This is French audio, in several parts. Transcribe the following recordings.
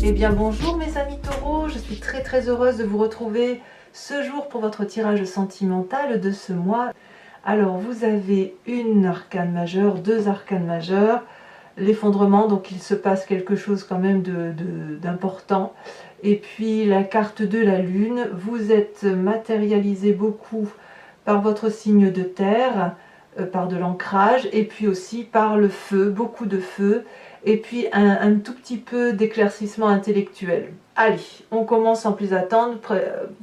Eh bien bonjour mes amis taureaux, je suis très heureuse de vous retrouver ce jour pour votre tirage sentimental de ce mois. Alors vous avez une arcane majeure, deux arcanes majeures, l'effondrement, donc il se passe quelque chose quand même d'important. Et puis la carte de la lune, vous êtes matérialisé beaucoup par votre signe de terre, par de l'ancrage, et puis aussi par le feu, beaucoup de feu, et puis un tout petit peu d'éclaircissement intellectuel. Allez, on commence sans plus attendre,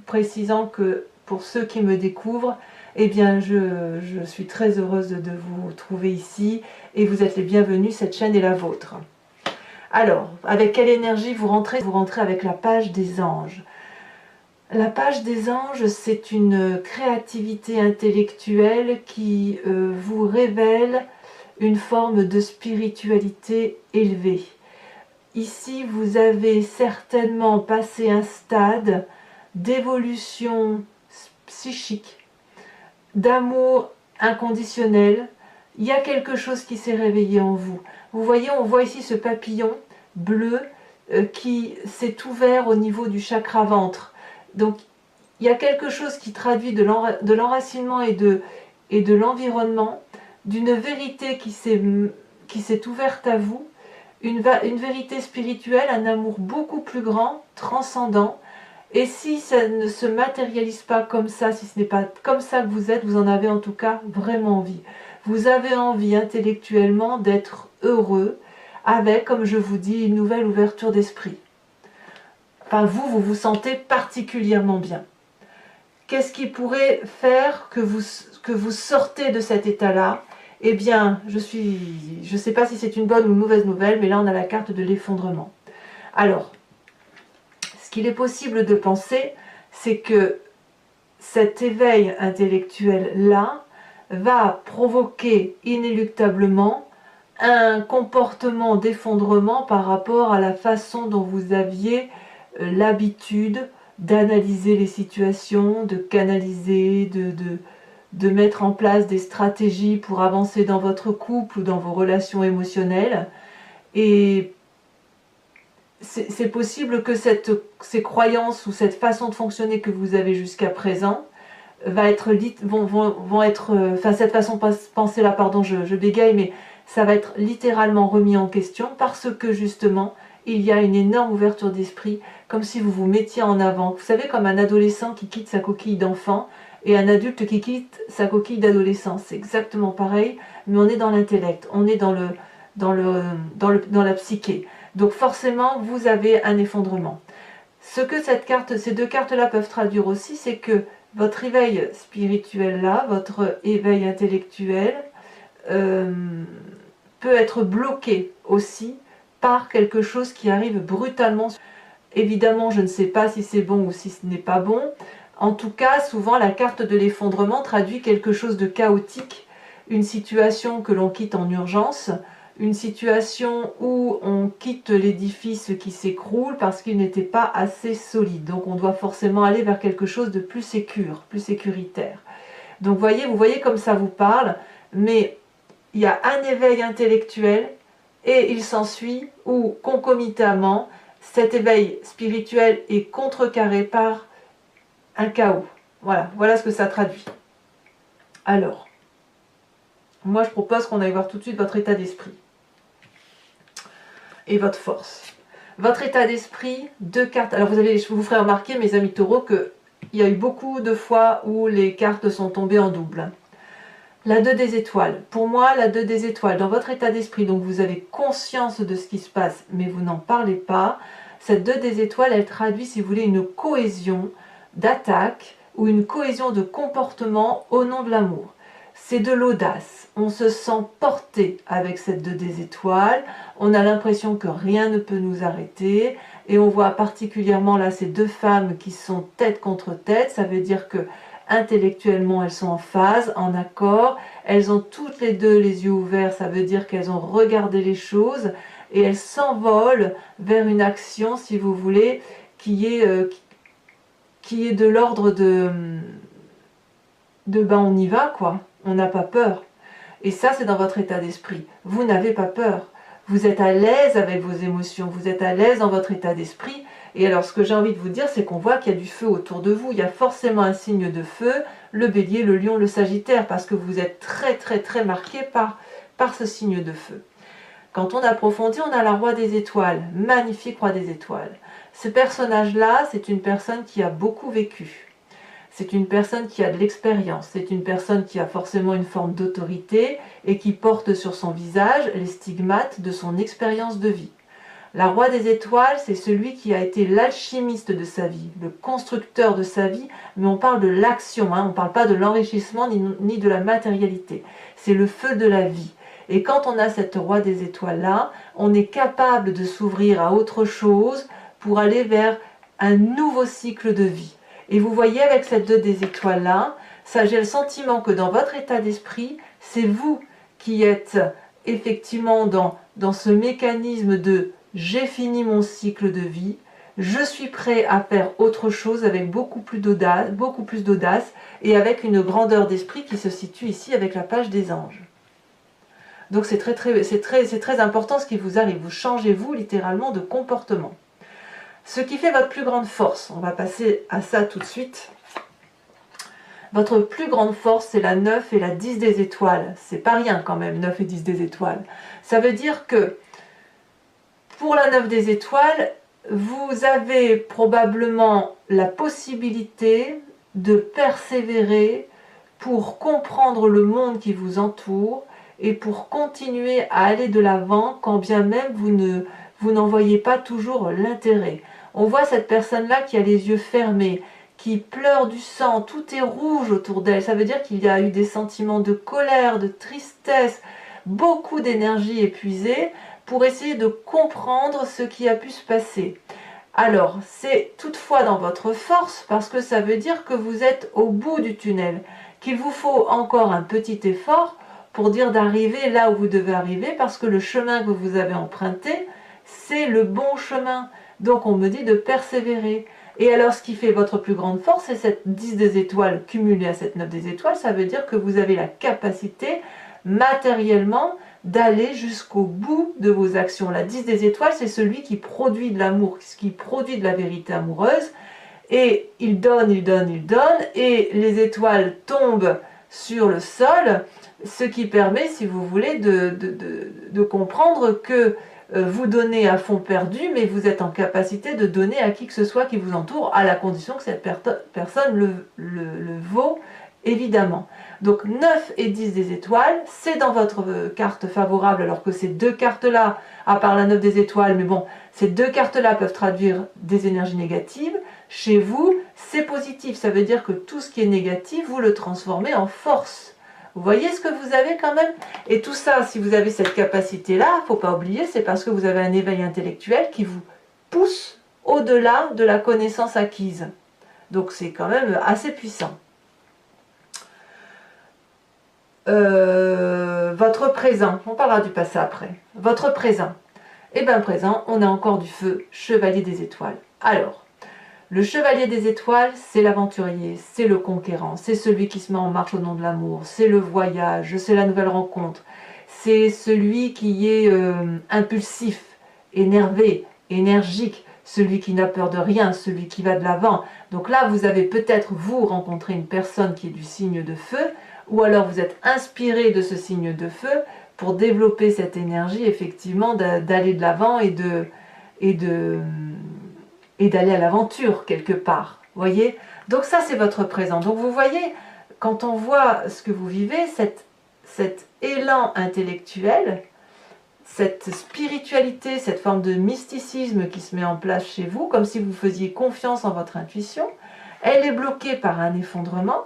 précisant que pour ceux qui me découvrent, eh bien je suis très heureuse de vous trouver ici, et vous êtes les bienvenus, cette chaîne est la vôtre. Alors, avec quelle énergie vous rentrez? Vous rentrez avec la page des anges. La page des anges, c'est une créativité intellectuelle qui vous révèle une forme de spiritualité élevée. Ici, vous avez certainement passé un stade d'évolution psychique, d'amour inconditionnel. Il y a quelque chose qui s'est réveillé en vous. Vous voyez, on voit ici ce papillon bleu qui s'est ouvert au niveau du chakra ventre. Donc, il y a quelque chose qui traduit de l'enracinement et de l'environnement, d'une vérité qui s'est ouverte à vous, une vérité spirituelle, un amour beaucoup plus grand, transcendant. Et si ça ne se matérialise pas comme ça, si ce n'est pas comme ça que vous êtes, vous en avez en tout cas vraiment envie. Vous avez envie intellectuellement d'être heureux avec, comme je vous dis, une nouvelle ouverture d'esprit. Enfin, vous vous sentez particulièrement bien. Qu'est-ce qui pourrait faire que vous sortez de cet état-là? Eh bien, je ne sais pas si c'est une bonne ou une mauvaise nouvelle, mais là on a la carte de l'effondrement. Alors, ce qu'il est possible de penser, c'est que cet éveil intellectuel-là va provoquer inéluctablement un comportement d'effondrement par rapport à la façon dont vous aviez l'habitude d'analyser les situations, de canaliser, de mettre en place des stratégies pour avancer dans votre couple ou dans vos relations émotionnelles. Et c'est possible que ces croyances ou cette façon de fonctionner que vous avez jusqu'à présent vont être, cette façon de penser là, pardon, je bégaye, mais ça va être littéralement remis en question parce que justement, il y a une énorme ouverture d'esprit, comme si vous vous mettiez en avant. Vous savez, comme un adolescent qui quitte sa coquille d'enfant et un adulte qui quitte sa coquille d'adolescent. C'est exactement pareil, mais on est dans l'intellect, on est dans la psyché. Donc forcément, vous avez un effondrement. Ce que ces deux cartes-là peuvent traduire aussi, c'est que votre éveil spirituel-là, votre éveil intellectuel, peut être bloqué aussi par quelque chose qui arrive brutalement. Évidemment, je ne sais pas si c'est bon ou si ce n'est pas bon. En tout cas, souvent, la carte de l'effondrement traduit quelque chose de chaotique, une situation que l'on quitte en urgence, une situation où on quitte l'édifice qui s'écroule parce qu'il n'était pas assez solide. Donc on doit forcément aller vers quelque chose de plus sécure, plus sécuritaire. Donc vous voyez comme ça vous parle, mais il y a un éveil intellectuel et il s'ensuit où concomitamment cet éveil spirituel est contrecarré par un chaos. Voilà ce que ça traduit. Alors, moi je propose qu'on aille voir tout de suite votre état d'esprit et votre force. Votre état d'esprit, deux cartes. Alors je vous ferai remarquer, mes amis taureaux, qu'il y a eu beaucoup de fois où les cartes sont tombées en double. La 2 des étoiles. Pour moi, la 2 des étoiles, dans votre état d'esprit, donc vous avez conscience de ce qui se passe, mais vous n'en parlez pas. Cette 2 des étoiles, elle traduit, si vous voulez, une cohésion d'attaque ou une cohésion de comportement au nom de l'amour. C'est de l'audace. On se sent porté avec cette 2 des étoiles. On a l'impression que rien ne peut nous arrêter. Et on voit particulièrement là ces deux femmes qui sont tête contre tête. Ça veut dire que intellectuellement elles sont en phase, en accord. Elles ont toutes les deux les yeux ouverts. Ça veut dire qu'elles ont regardé les choses. Et elles s'envolent vers une action, si vous voulez, qui est de l'ordre de ben on y va quoi. On n'a pas peur. Et ça, c'est dans votre état d'esprit. Vous n'avez pas peur. vous êtes à l'aise avec vos émotions, vous êtes à l'aise dans votre état d'esprit. Et alors ce que j'ai envie de vous dire, c'est qu'on voit qu'il y a du feu autour de vous, il y a forcément un signe de feu, le bélier, le lion, le sagittaire, parce que vous êtes très marqué par ce signe de feu. Quand on approfondit, on a la roi des étoiles, magnifique roi des étoiles. Ce personnage-là, c'est une personne qui a beaucoup vécu. C'est une personne qui a de l'expérience, c'est une personne qui a forcément une forme d'autorité et qui porte sur son visage les stigmates de son expérience de vie. La roi des étoiles, c'est celui qui a été l'alchimiste de sa vie, le constructeur de sa vie, mais on parle de l'action, on ne parle pas de l'enrichissement ni de la matérialité. C'est le feu de la vie. Et quand on a cette roi des étoiles-là, on est capable de s'ouvrir à autre chose pour aller vers un nouveau cycle de vie. Et vous voyez avec cette 2 des étoiles-là, ça j'ai le sentiment que dans votre état d'esprit, c'est vous qui êtes effectivement dans ce mécanisme de « j'ai fini mon cycle de vie », je suis prêt à faire autre chose avec beaucoup plus d'audace et avec une grandeur d'esprit qui se situe ici avec la page des anges. Donc c'est très important ce qui vous arrive, vous changez vous littéralement de comportement. Ce qui fait votre plus grande force, on va passer à ça tout de suite. Votre plus grande force, c'est la 9 et la 10 des étoiles. C'est pas rien quand même, 9 et 10 des étoiles. Ça veut dire que pour la 9 des étoiles, vous avez probablement la possibilité de persévérer pour comprendre le monde qui vous entoure et pour continuer à aller de l'avant quand bien même vous n'en voyez pas toujours l'intérêt. On voit cette personne-là qui a les yeux fermés, qui pleure du sang, tout est rouge autour d'elle. Ça veut dire qu'il y a eu des sentiments de colère, de tristesse, beaucoup d'énergie épuisée pour essayer de comprendre ce qui a pu se passer. Alors, c'est toutefois dans votre force parce que ça veut dire que vous êtes au bout du tunnel, qu'il vous faut encore un petit effort pour dire d'arriver là où vous devez arriver parce que le chemin que vous avez emprunté, c'est le bon chemin. Donc on me dit de persévérer. Et alors ce qui fait votre plus grande force, c'est cette 10 des étoiles cumulée à cette 9 des étoiles, ça veut dire que vous avez la capacité matériellement d'aller jusqu'au bout de vos actions. La 10 des étoiles, c'est celui qui produit de l'amour, qui produit de la vérité amoureuse. Et il donne, et les étoiles tombent sur le sol, ce qui permet, si vous voulez, de comprendre que vous donnez à fond perdu, mais vous êtes en capacité de donner à qui que ce soit qui vous entoure, à la condition que cette personne le vaut, évidemment. Donc 9 et 10 des étoiles, c'est dans votre carte favorable, alors que ces deux cartes-là, à part la 9 des étoiles, mais bon, ces deux cartes-là peuvent traduire des énergies négatives. Chez vous, c'est positif, ça veut dire que tout ce qui est négatif, vous le transformez en force. Vous voyez ce que vous avez quand même? Et tout ça, si vous avez cette capacité-là, il ne faut pas oublier, c'est parce que vous avez un éveil intellectuel qui vous pousse au-delà de la connaissance acquise. Donc c'est quand même assez puissant. Votre présent, on parlera du passé après. Votre présent. Et bien présent, on a encore du feu, chevalier des étoiles. Alors, le chevalier des étoiles, c'est l'aventurier, c'est le conquérant, c'est celui qui se met en marche au nom de l'amour, c'est le voyage, c'est la nouvelle rencontre, c'est celui qui est impulsif, énervé, énergique, celui qui n'a peur de rien, celui qui va de l'avant. Donc là, vous avez peut-être, vous, rencontré une personne qui est du signe de feu, ou alors vous êtes inspiré de ce signe de feu pour développer cette énergie, effectivement, d'aller de l'avant et d'aller à l'aventure quelque part, voyez. Donc ça c'est votre présent. Donc vous voyez, quand on voit ce que vous vivez, cet élan intellectuel, cette spiritualité, cette forme de mysticisme qui se met en place chez vous, comme si vous faisiez confiance en votre intuition, elle est bloquée par un effondrement,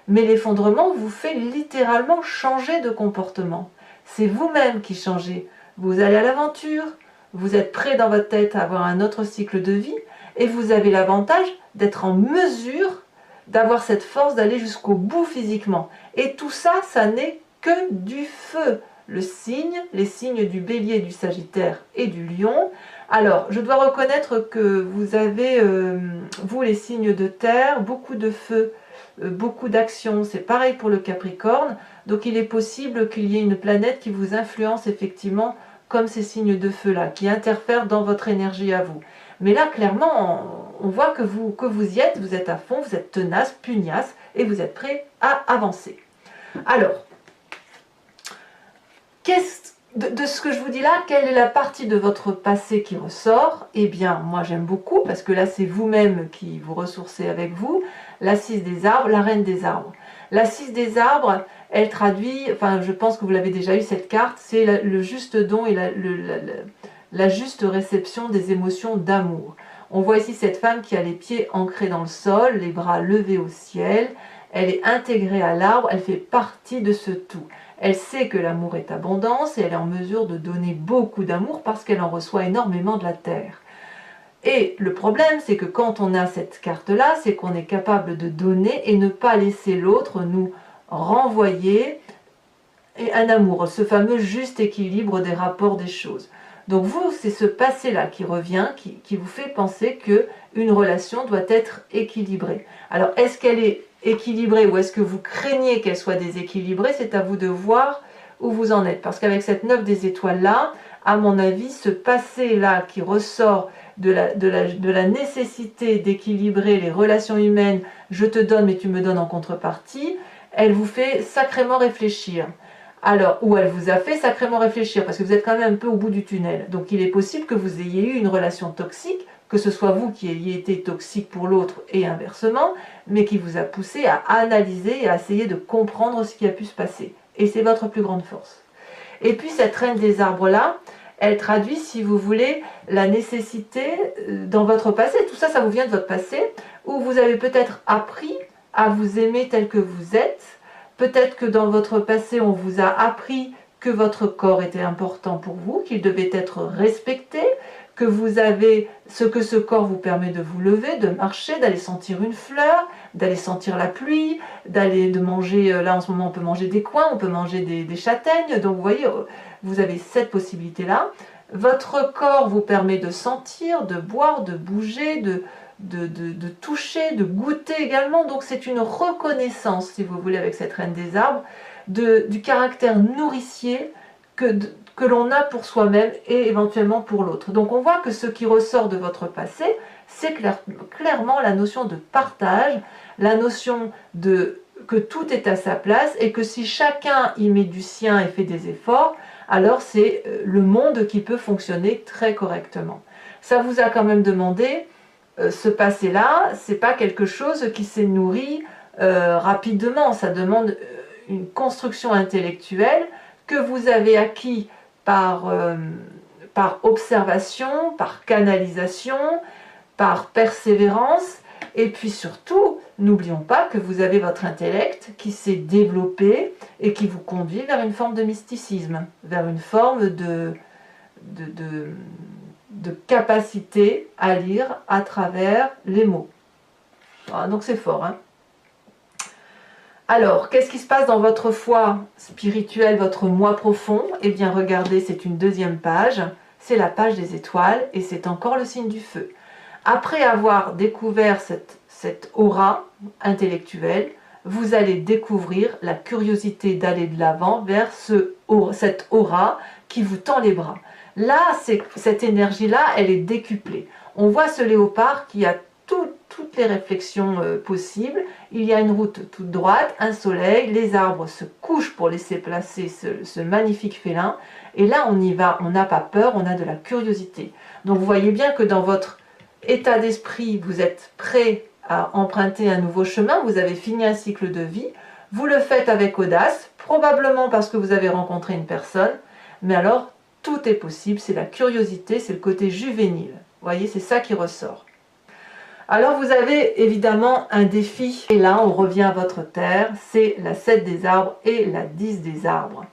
mais l'effondrement vous fait littéralement changer de comportement. C'est vous-même qui changez. Vous allez à l'aventure, vous êtes prêt dans votre tête à avoir un autre cycle de vie, et vous avez l'avantage d'être en mesure d'avoir cette force d'aller jusqu'au bout physiquement. Et tout ça, ça n'est que du feu. Les signes du bélier, du sagittaire et du lion. Alors, je dois reconnaître que vous avez, vous les signes de terre, beaucoup de feu, beaucoup d'action. C'est pareil pour le Capricorne. Donc il est possible qu'il y ait une planète qui vous influence effectivement comme ces signes de feu-là, qui interfèrent dans votre énergie à vous. Mais là, clairement, on voit que vous y êtes, vous êtes à fond, vous êtes tenace, pugnace, et vous êtes prêt à avancer. Alors, de ce que je vous dis là, quelle est la partie de votre passé qui ressort? Eh bien, moi j'aime beaucoup, parce que là c'est vous-même qui vous ressourcez avec vous, la 6 des arbres, la reine des arbres. La 6 des arbres, elle traduit, enfin je pense que vous l'avez déjà eu cette carte, c'est le juste don et la juste réception des émotions d'amour. On voit ici cette femme qui a les pieds ancrés dans le sol, les bras levés au ciel, elle est intégrée à l'arbre, elle fait partie de ce tout. Elle sait que l'amour est abondance et elle est en mesure de donner beaucoup d'amour parce qu'elle en reçoit énormément de la terre. Et le problème, c'est que quand on a cette carte-là, c'est qu'on est capable de donner et ne pas laisser l'autre nous renvoyer un amour, ce fameux juste équilibre des rapports des choses. Donc vous, c'est ce passé-là qui revient, qui vous fait penser qu'une relation doit être équilibrée. Alors, est-ce qu'elle est équilibrée ou est-ce que vous craignez qu'elle soit déséquilibrée? C'est à vous de voir où vous en êtes. Parce qu'avec cette 9 des étoiles-là, à mon avis, ce passé-là qui ressort de la nécessité d'équilibrer les relations humaines, je te donne mais tu me donnes en contrepartie, elle vous fait sacrément réfléchir. Alors, ou elle vous a fait sacrément réfléchir, parce que vous êtes quand même un peu au bout du tunnel. Donc il est possible que vous ayez eu une relation toxique, que ce soit vous qui ayez été toxique pour l'autre et inversement, mais qui vous a poussé à analyser et à essayer de comprendre ce qui a pu se passer. Et c'est votre plus grande force. Et puis cette reine des arbres-là, elle traduit, si vous voulez, la nécessité dans votre passé, tout ça, ça vous vient de votre passé, où vous avez peut-être appris à vous aimer tel que vous êtes. Peut-être que dans votre passé, on vous a appris que votre corps était important pour vous, qu'il devait être respecté, que vous avez ce que ce corps vous permet de vous lever, de marcher, d'aller sentir une fleur, d'aller sentir la pluie, de manger, là en ce moment on peut manger des coings, on peut manger des châtaignes, donc vous voyez, vous avez cette possibilité-là. Votre corps vous permet de sentir, de boire, de bouger, de toucher, de goûter également. Donc c'est une reconnaissance, si vous voulez, avec cette reine des arbres, du caractère nourricier que l'on a pour soi-même et éventuellement pour l'autre. Donc on voit que ce qui ressort de votre passé, c'est clairement la notion de partage, la notion que tout est à sa place et que si chacun y met du sien et fait des efforts, alors c'est le monde qui peut fonctionner très correctement. Ça vous a quand même demandé ce passé-là, c'est pas quelque chose qui s'est nourri rapidement, ça demande une construction intellectuelle que vous avez acquis par observation, par canalisation, par persévérance, et puis surtout, n'oublions pas que vous avez votre intellect qui s'est développé et qui vous conduit vers une forme de mysticisme, vers une forme de capacité à lire à travers les mots. Voilà, donc c'est fort, hein. Alors, qu'est-ce qui se passe dans votre foi spirituelle, votre moi profond? Eh bien, regardez, c'est une deuxième page, c'est la page des étoiles et c'est encore le signe du feu. Après avoir découvert cette aura intellectuelle, vous allez découvrir la curiosité d'aller de l'avant vers cette aura qui vous tend les bras. Là, cette énergie-là, elle est décuplée. On voit ce léopard qui a toutes les réflexions possibles. Il y a une route toute droite, un soleil, les arbres se couchent pour laisser placer ce magnifique félin. Et là, on y va, on n'a pas peur, on a de la curiosité. Donc vous voyez bien que dans votre état d'esprit, vous êtes prêt à emprunter un nouveau chemin, vous avez fini un cycle de vie, vous le faites avec audace, probablement parce que vous avez rencontré une personne, mais alors tout est possible, c'est la curiosité, c'est le côté juvénile. Vous voyez, c'est ça qui ressort. Alors vous avez évidemment un défi, et là on revient à votre terre, c'est la 7 des arbres et la 10 des arbres.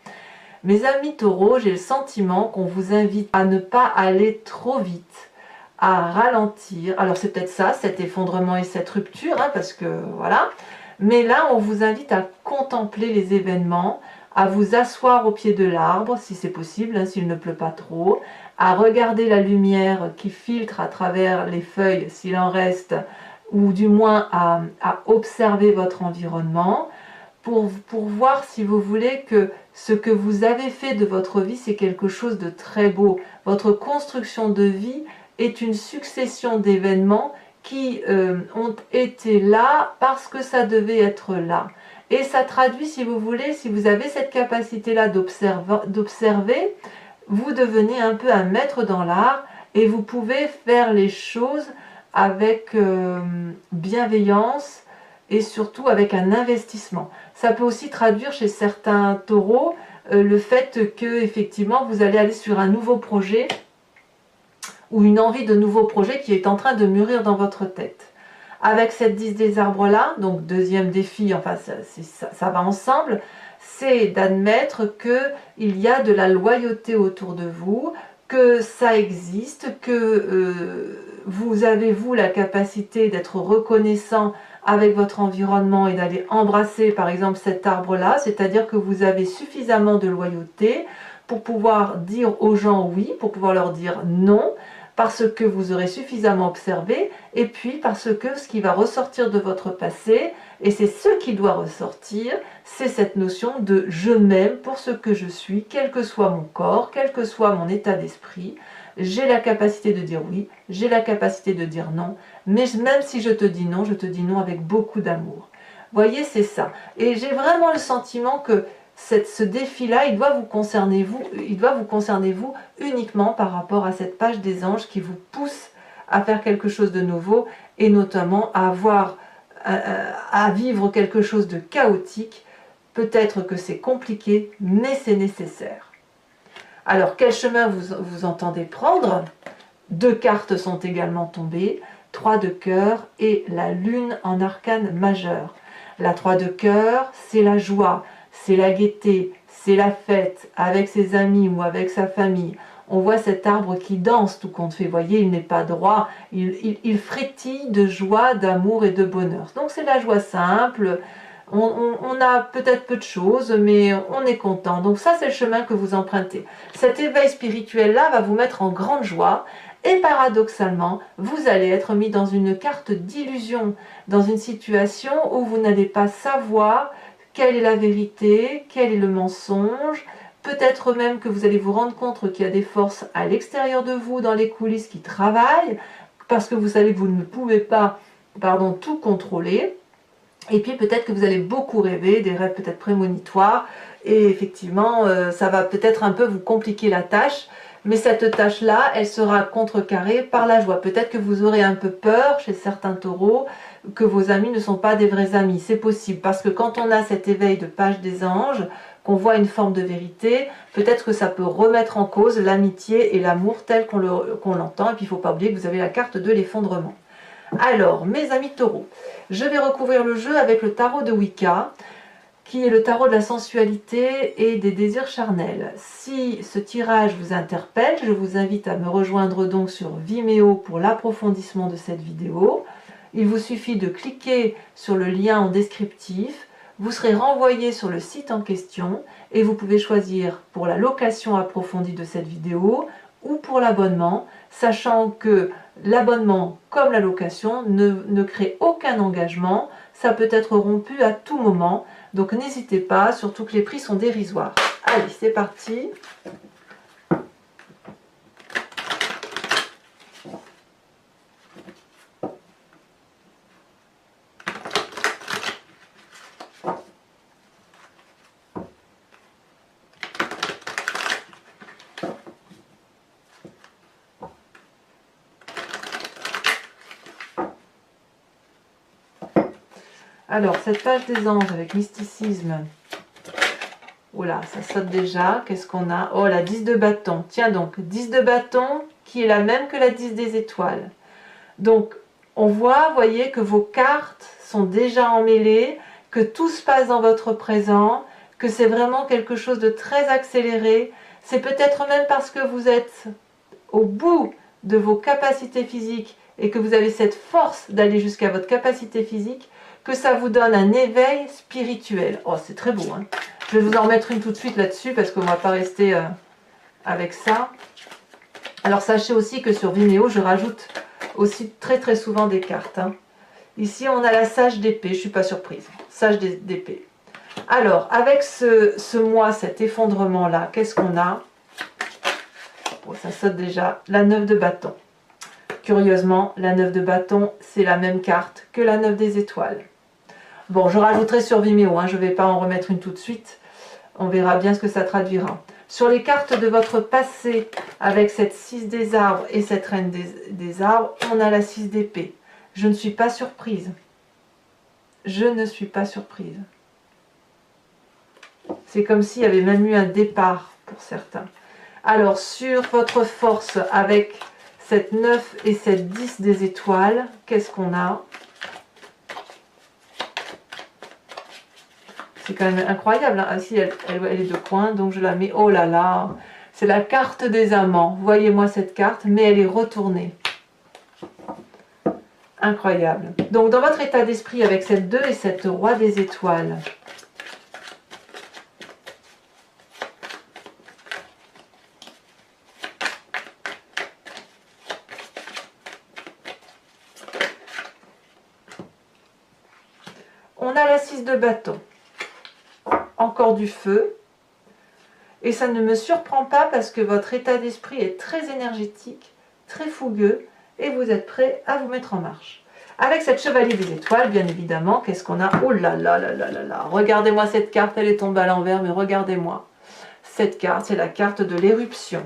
Mes amis taureaux, j'ai le sentiment qu'on vous invite à ne pas aller trop vite, à ralentir. Alors c'est peut-être ça, cet effondrement et cette rupture, hein, parce que voilà. Mais là, on vous invite à contempler les événements, à vous asseoir au pied de l'arbre, si c'est possible, hein, s'il ne pleut pas trop, à regarder la lumière qui filtre à travers les feuilles, s'il en reste, ou du moins à observer votre environnement, pour voir si vous voulez que ce que vous avez fait de votre vie, c'est quelque chose de très beau. Votre construction de vie est une succession d'événements qui ont été là parce que ça devait être là. Et ça traduit, si vous voulez, si vous avez cette capacité-là d'observer, vous devenez un peu un maître dans l'art et vous pouvez faire les choses avec bienveillance et surtout avec un investissement. Ça peut aussi traduire chez certains taureaux le fait que effectivement vous allez aller sur un nouveau projet ou une envie de nouveau projet qui est en train de mûrir dans votre tête. Avec cette 10 des arbres là, donc deuxième défi, enfin ça va ensemble, c'est d'admettre qu'il y a de la loyauté autour de vous, que ça existe, que vous avez vous la capacité d'être reconnaissant avec votre environnement et d'aller embrasser par exemple cet arbre là, c'est-à-dire que vous avez suffisamment de loyauté pour pouvoir dire aux gens oui, pour pouvoir leur dire non, parce que vous aurez suffisamment observé, et puis parce que ce qui va ressortir de votre passé, et c'est ce qui doit ressortir, c'est cette notion de « je m'aime pour ce que je suis, quel que soit mon corps, quel que soit mon état d'esprit, j'ai la capacité de dire oui, j'ai la capacité de dire non, mais même si je te dis non avec beaucoup d'amour. » Voyez, c'est ça. Et j'ai vraiment le sentiment que ce défi-là, il doit vous concerner vous uniquement par rapport à cette page des anges qui vous pousse à faire quelque chose de nouveau et notamment à vivre quelque chose de chaotique. Peut-être que c'est compliqué, mais c'est nécessaire. Alors, quel chemin vous entendez prendre? 2 cartes sont également tombées, 3 de cœur et la lune en arcane majeur. La 3 de cœur, c'est la joie, c'est la gaieté, c'est la fête avec ses amis ou avec sa famille. On voit cet arbre qui danse tout compte fait, vous voyez, il n'est pas droit, il frétille de joie, d'amour et de bonheur. Donc c'est la joie simple, on a peut-être peu de choses, mais on est content. Donc ça c'est le chemin que vous empruntez. Cet éveil spirituel-là va vous mettre en grande joie, et paradoxalement, vous allez être mis dans une carte d'illusion, dans une situation où vous n'allez pas savoir quelle est la vérité, quel est le mensonge. Peut-être même que vous allez vous rendre compte qu'il y a des forces à l'extérieur de vous, dans les coulisses, qui travaillent, parce que vous savez que vous ne pouvez pas, tout contrôler. Et puis peut-être que vous allez beaucoup rêver, des rêves peut-être prémonitoires, et effectivement, ça va peut-être un peu vous compliquer la tâche, mais cette tâche-là, elle sera contrecarrée par la joie. Peut-être que vous aurez un peu peur chez certains taureaux, que vos amis ne sont pas des vrais amis. C'est possible, parce que quand on a cet éveil de page des anges, qu'on voit une forme de vérité, peut-être que ça peut remettre en cause l'amitié et l'amour tel qu'on l'entend. Et puis il ne faut pas oublier que vous avez la carte de l'effondrement. Alors, mes amis taureaux, je vais recouvrir le jeu avec le tarot de Wicca, qui est le tarot de la sensualité et des désirs charnels. Si ce tirage vous interpelle, je vous invite à me rejoindre donc sur Vimeo pour l'approfondissement de cette vidéo. Il vous suffit de cliquer sur le lien en descriptif, vous serez renvoyé sur le site en question et vous pouvez choisir pour la location approfondie de cette vidéo ou pour l'abonnement, sachant que l'abonnement comme la location ne crée aucun engagement, ça peut être rompu à tout moment, donc n'hésitez pas, surtout que les prix sont dérisoires. Allez, c'est parti. Alors, cette page des anges avec mysticisme, oula, ça saute déjà, qu'est-ce qu'on a? Oh, la 10 de bâton, tiens donc, 10 de bâton qui est la même que la 10 des étoiles. Donc, on voit, voyez, que vos cartes sont déjà emmêlées, que tout se passe dans votre présent, que c'est vraiment quelque chose de très accéléré. C'est peut-être même parce que vous êtes au bout de vos capacités physiques et que vous avez cette force d'aller jusqu'à votre capacité physique, que ça vous donne un éveil spirituel. Oh, c'est très beau, hein. Je vais vous en mettre une tout de suite là-dessus parce qu'on ne va pas rester avec ça. Alors, sachez aussi que sur Vimeo, je rajoute aussi très souvent des cartes, hein. Ici, on a la sage d'épée, je ne suis pas surprise. Sage d'épée. Alors, avec ce mois, cet effondrement-là, qu'est-ce qu'on a? Bon, ça saute déjà. La 9 de bâton. Curieusement, la 9 de bâton, c'est la même carte que la 9 des étoiles. Bon, je rajouterai sur Vimeo, hein, je ne vais pas en remettre une tout de suite. On verra bien ce que ça traduira. Sur les cartes de votre passé, avec cette 6 des arbres et cette reine des arbres, on a la 6 d'épée. Je ne suis pas surprise. Je ne suis pas surprise. C'est comme s'il y avait même eu un départ pour certains. Alors, sur votre force, avec cette 9 et cette 10 des étoiles, qu'est-ce qu'on a? C'est quand même incroyable. Hein. Ah, si, elle est de coin, donc je la mets. Oh là là, c'est la carte des amants. Voyez-moi cette carte, mais elle est retournée. Incroyable. Donc, dans votre état d'esprit, avec cette 2 et cette roi des étoiles, on a la 6 de bâton. Encore du feu. Et ça ne me surprend pas parce que votre état d'esprit est très énergétique, très fougueux, et vous êtes prêt à vous mettre en marche. Avec cette chevalier des étoiles, bien évidemment, qu'est-ce qu'on a? Oh là là là là là là! Regardez-moi cette carte, elle est tombée à l'envers, mais regardez-moi. Cette carte, c'est la carte de l'éruption.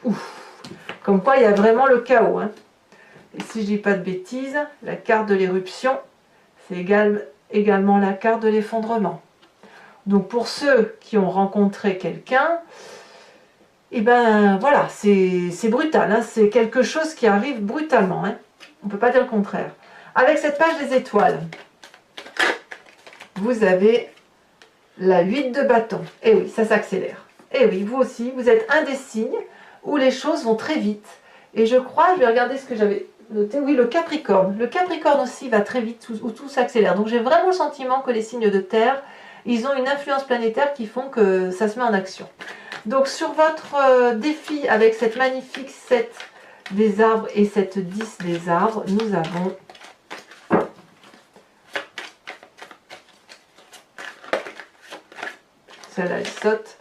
Ouf! Comme quoi, il y a vraiment le chaos. Hein. Et si je dis pas de bêtises, la carte de l'éruption, c'est également la carte de l'effondrement. Donc pour ceux qui ont rencontré quelqu'un, et ben voilà, c'est brutal, hein, c'est quelque chose qui arrive brutalement, hein. On ne peut pas dire le contraire. Avec cette page des étoiles, vous avez la 8 de bâton. Et oui, ça s'accélère. Et oui, vous aussi, vous êtes un des signes où les choses vont très vite. Et je crois, je vais regarder ce que j'avais noté, oui, le Capricorne. Le Capricorne aussi va très vite, où tout s'accélère. Donc j'ai vraiment le sentiment que les signes de terre, ils ont une influence planétaire qui font que ça se met en action. Donc sur votre défi avec cette magnifique 7 des arbres et cette 10 des arbres, nous avons celle-là elle saute.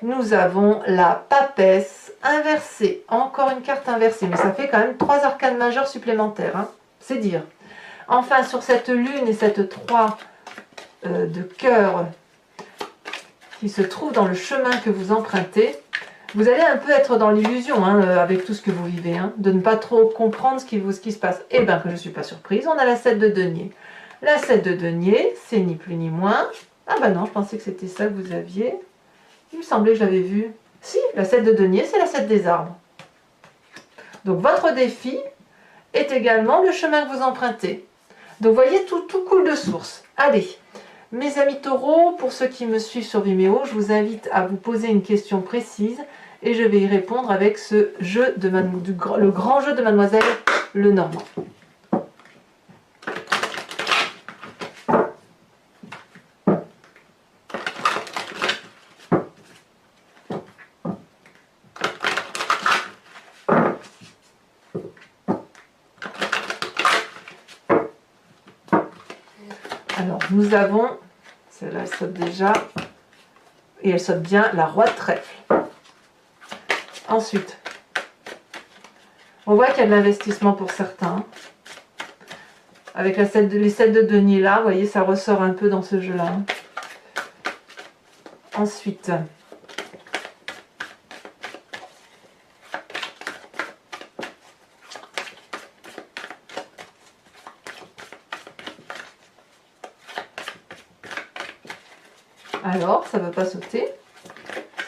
Nous avons la papesse inversée. Encore une carte inversée, mais ça fait quand même 3 arcanes majeures supplémentaires. Hein. C'est dire. Enfin, sur cette lune et cette 3 de cœur qui se trouve dans le chemin que vous empruntez, vous allez un peu être dans l'illusion hein, avec tout ce que vous vivez, hein, de ne pas trop comprendre ce qui se passe. Eh bien, que je ne suis pas surprise, on a la 7 de denier. La 7 de denier, c'est ni plus ni moins. Ah bah non, je pensais que c'était ça que vous aviez. Il me semblait que je l'avais vu. Si, la 7 de denier, c'est la 7 des arbres. Donc votre défi est également le chemin que vous empruntez. Donc vous voyez, tout coule de source. Allez, mes amis taureaux, pour ceux qui me suivent sur Vimeo, je vous invite à vous poser une question précise et je vais y répondre avec ce jeu de le grand jeu de Mademoiselle Lenormand. Alors, nous avons, celle-là elle saute déjà, et elle saute bien, la roi de trèfle. Ensuite, on voit qu'il y a de l'investissement pour certains. Avec les 7 de denier là, vous voyez, ça ressort un peu dans ce jeu-là. Ensuite, alors, ça ne veut pas sauter.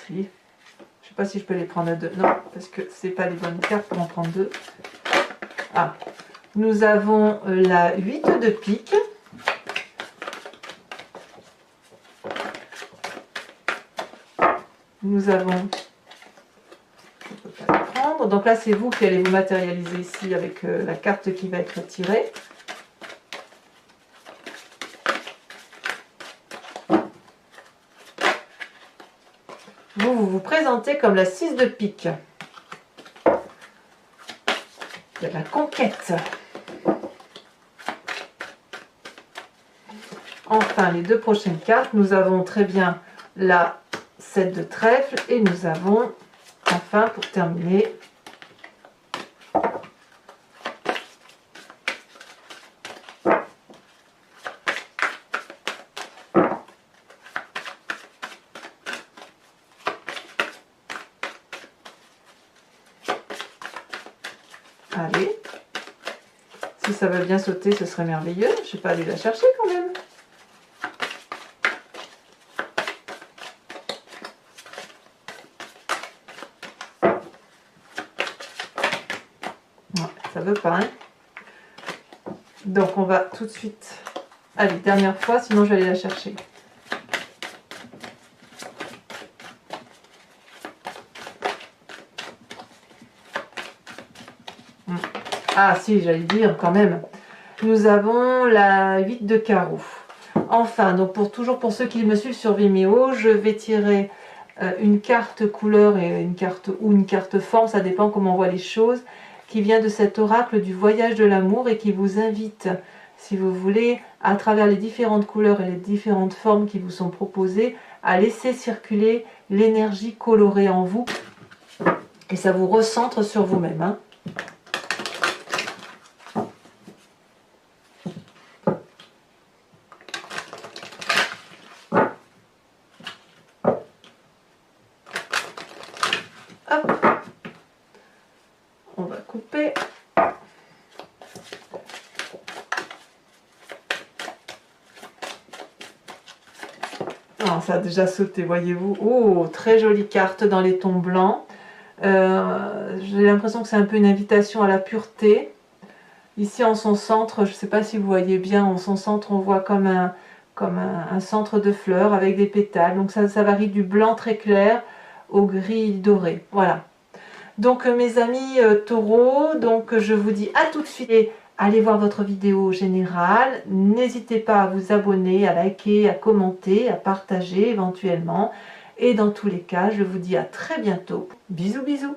Si. Je ne sais pas si je peux les prendre à deux. Non, parce que ce n'est pas les bonnes cartes pour en prendre deux. Ah. Nous avons la 8 de pique. Nous avons... Je ne peux pas la prendre. Donc là, c'est vous qui allez vous matérialiser ici avec la carte qui va être tirée. Vous vous présentez comme la 6 de pique. Il y a la conquête. Enfin, les deux prochaines cartes, nous avons très bien la 7 de trèfle et nous avons, enfin, pour terminer, allez, si ça veut bien sauter, ce serait merveilleux. Je vais pas aller la chercher quand même. Ouais, ça veut pas, hein. Donc on va tout de suite. Allez, dernière fois, sinon je vais aller la chercher. Ah si, j'allais dire quand même. Nous avons la 8 de carreau. Enfin, donc toujours pour ceux qui me suivent sur Vimeo, je vais tirer une carte couleur et une carte forme, ça dépend comment on voit les choses, qui vient de cet oracle du voyage de l'amour et qui vous invite, si vous voulez, à travers les différentes couleurs et les différentes formes qui vous sont proposées, à laisser circuler l'énergie colorée en vous et ça vous recentre sur vous-même, hein. Hop, on va couper. Ah, ça a déjà sauté, voyez-vous. Oh, très jolie carte dans les tons blancs. J'ai l'impression que c'est un peu une invitation à la pureté. Ici en son centre, je ne sais pas si vous voyez bien, en son centre on voit comme un centre de fleurs avec des pétales. Donc ça varie du blanc très clair au gris doré. Voilà. Donc mes amis taureaux, donc je vous dis à tout de suite et allez voir votre vidéo générale. N'hésitez pas à vous abonner, à liker, à commenter, à partager éventuellement. Et dans tous les cas, je vous dis à très bientôt. Bisous bisous.